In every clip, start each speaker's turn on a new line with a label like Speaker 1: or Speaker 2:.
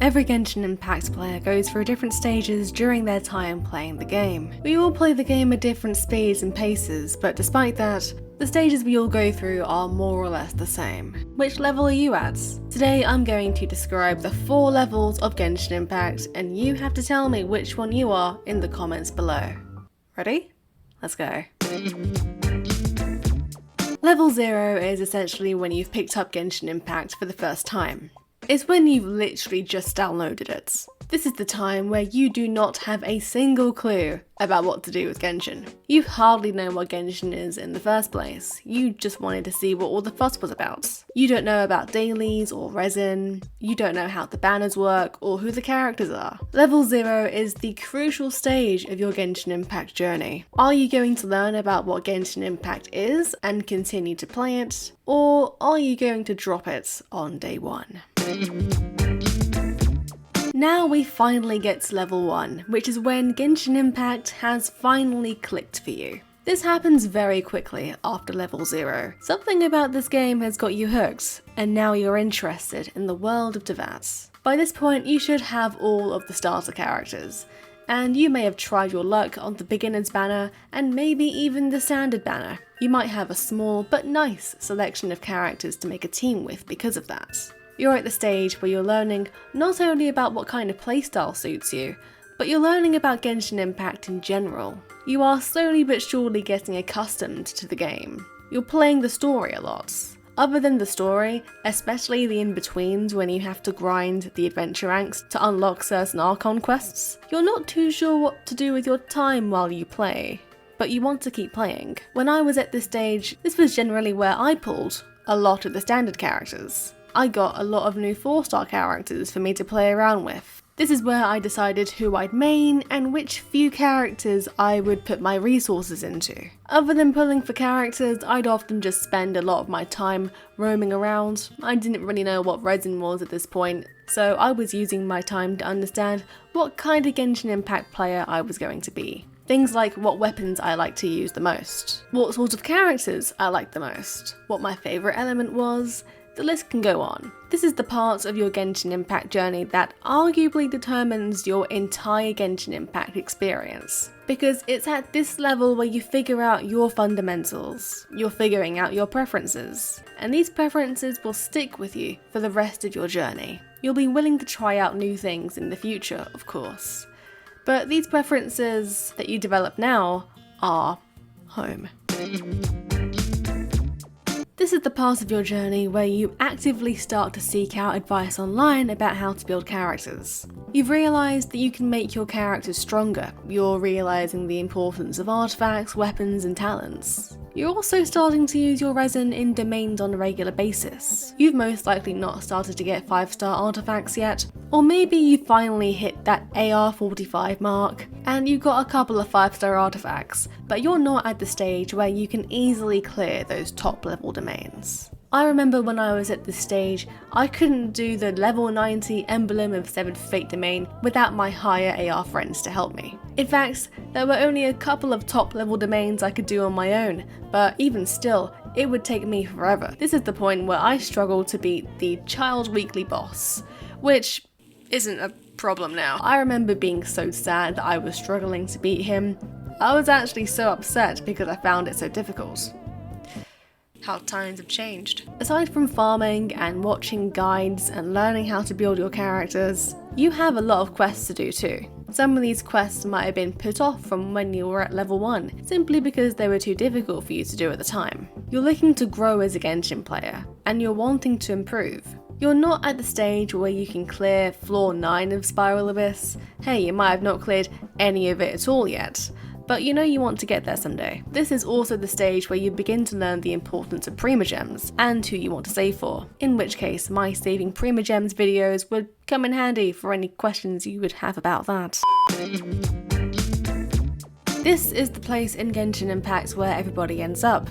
Speaker 1: Every Genshin Impact player goes through different stages during their time playing the game. We all play the game at different speeds and paces, but despite that, the stages we all go through are more or less the same. Which level are you at? Today I'm going to describe the 4 levels of Genshin Impact, and you have to tell me which one you are in the comments below. Ready? Let's go. Level 0 is essentially when you've picked up Genshin Impact for the first time. It's when you've literally just downloaded it. This is the time where you do not have a single clue about what to do with Genshin. You hardly know what Genshin is in the first place. You just wanted to see what all the fuss was about. You don't know about dailies or resin. You don't know how the banners work or who the characters are. Level 0 is the crucial stage of your Genshin Impact journey. Are you going to learn about what Genshin Impact is and continue to play it? Or are you going to drop it on day 1? Now we finally get to level 1, which is when Genshin Impact has finally clicked for you. This happens very quickly after level 0. Something about this game has got you hooked, and now you're interested in the world of Teyvat. By this point you should have all of the starter characters, and you may have tried your luck on the beginner's banner and maybe even the standard banner. You might have a small but nice selection of characters to make a team with because of that. You're at the stage where you're learning not only about what kind of playstyle suits you, but you're learning about Genshin Impact in general. You are slowly but surely getting accustomed to the game. You're playing the story a lot. Other than the story, especially the in-betweens when you have to grind the adventure ranks to unlock certain Archon quests, you're not too sure what to do with your time while you play, but you want to keep playing. When I was at this stage, this was generally where I pulled a lot of the standard characters. I got a lot of new 4-star characters for me to play around with. This is where I decided who I'd main and which few characters I would put my resources into. Other than pulling for characters, I'd often just spend a lot of my time roaming around. I didn't really know what resin was at this point, so I was using my time to understand what kind of Genshin Impact player I was going to be. Things like what weapons I like to use the most, what sort of characters I like the most, what my favourite element was. The list can go on. This is the part of your Genshin Impact journey that arguably determines your entire Genshin Impact experience. Because it's at this level where you figure out your fundamentals, you're figuring out your preferences, and these preferences will stick with you for the rest of your journey. You'll be willing to try out new things in the future, of course, but these preferences that you develop now are home. This is the part of your journey where you actively start to seek out advice online about how to build characters. You've realised that you can make your characters stronger, you're realising the importance of artifacts, weapons and talents. You're also starting to use your resin in domains on a regular basis. You've most likely not started to get 5-star artifacts yet, or maybe you finally hit that AR45 mark and you got a couple of 5-star artifacts, but you're not at the stage where you can easily clear those top level domains. I remember when I was at this stage, I couldn't do the level 90 Emblem of 7th Fate domain without my higher AR friends to help me. In fact, there were only a couple of top level domains I could do on my own, but even still, it would take me forever. This is the point where I struggled to beat the Child Weekly boss, which isn't a problem now. I remember being so sad that I was struggling to beat him. I was actually so upset because I found it so difficult. How times have changed. Aside from farming and watching guides and learning how to build your characters, you have a lot of quests to do too. Some of these quests might have been put off from when you were at level 1, simply because they were too difficult for you to do at the time. You're looking to grow as a Genshin player, and you're wanting to improve. You're not at the stage where you can clear floor 9 of Spiral Abyss. Hey, you might have not cleared any of it at all yet, but you know you want to get there someday. This is also the stage where you begin to learn the importance of Primogems and who you want to save for, in which case my saving Primogems videos would come in handy for any questions you would have about that. This is the place in Genshin Impact where everybody ends up,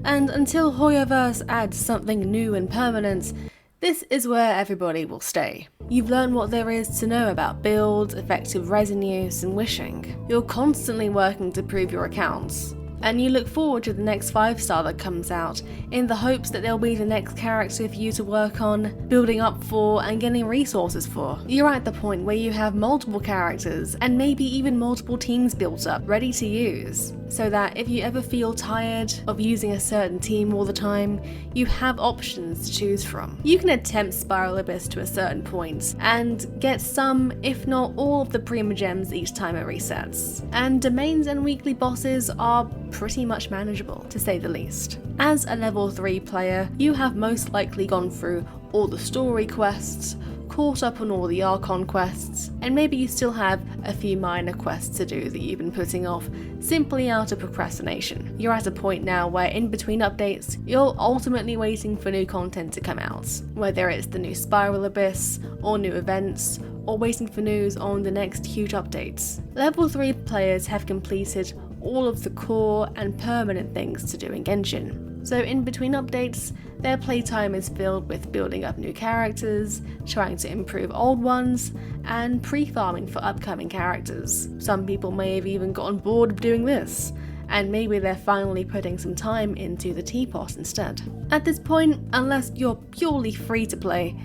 Speaker 1: and until Hoyoverse adds something new and permanent, this is where everybody will stay. You've learned what there is to know about builds, effective resin use, and wishing. You're constantly working to prove your accounts. and you look forward to the next 5-star that comes out, in the hopes that they'll be the next character for you to work on, building up for, and getting resources for. You're at the point where you have multiple characters, and maybe even multiple teams built up, ready to use, so that if you ever feel tired of using a certain team all the time, you have options to choose from. You can attempt Spiral Abyss to a certain point, and get some, if not all, of the Prima Gems each time it resets. And domains and weekly bosses are pretty much manageable, to say the least. As a level 3 player, you have most likely gone through all the story quests, caught up on all the Archon quests, and maybe you still have a few minor quests to do that you've been putting off simply out of procrastination. You're at a point now where in between updates, you're ultimately waiting for new content to come out, whether it's the new Spiral Abyss, or new events, or waiting for news on the next huge updates. Level 3 players have completed all of the core and permanent things to do in Genshin. So in between updates, their playtime is filled with building up new characters, trying to improve old ones, and pre-farming for upcoming characters. Some people may have even gotten bored of doing this, and maybe they're finally putting some time into the teapot instead. At this point, unless you're purely free to play,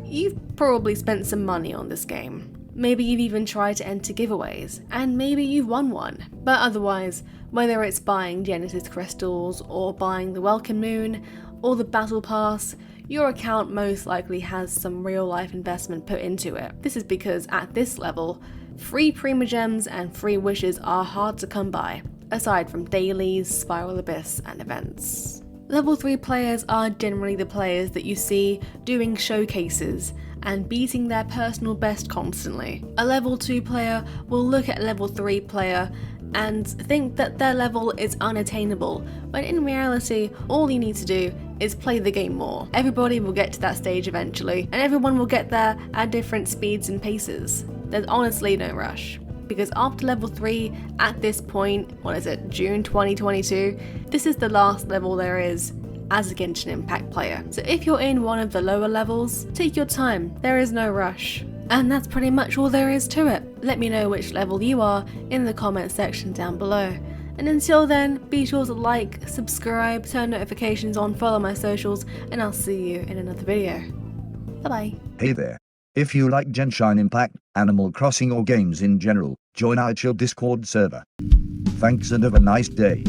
Speaker 1: you've probably spent some money on this game. Maybe you've even tried to enter giveaways, and maybe you've won one. But otherwise, whether it's buying Genesis crystals, or buying the Welcome Moon, or the Battle Pass, your account most likely has some real life investment put into it. This is because at this level, free Prima Gems and free wishes are hard to come by, aside from dailies, Spiral Abyss, and events. Level 3 players are generally the players that you see doing showcases and beating their personal best constantly. A level 2 player will look at a level 3 player and think that their level is unattainable, when in reality, all you need to do is play the game more. Everybody will get to that stage eventually, and everyone will get there at different speeds and paces. There's honestly no rush. Because after level 3, at this point, June 2022, this is the last level there is as a Genshin Impact player. So if you're in one of the lower levels, take your time, there is no rush. And that's pretty much all there is to it. Let me know which level you are in the comment section down below. And until then, be sure to like, subscribe, turn notifications on, follow my socials, and I'll see you in another video. Bye bye.
Speaker 2: Hey there. If you like Genshin Impact, Animal Crossing or games in general, join our chill Discord server. Thanks and have a nice day.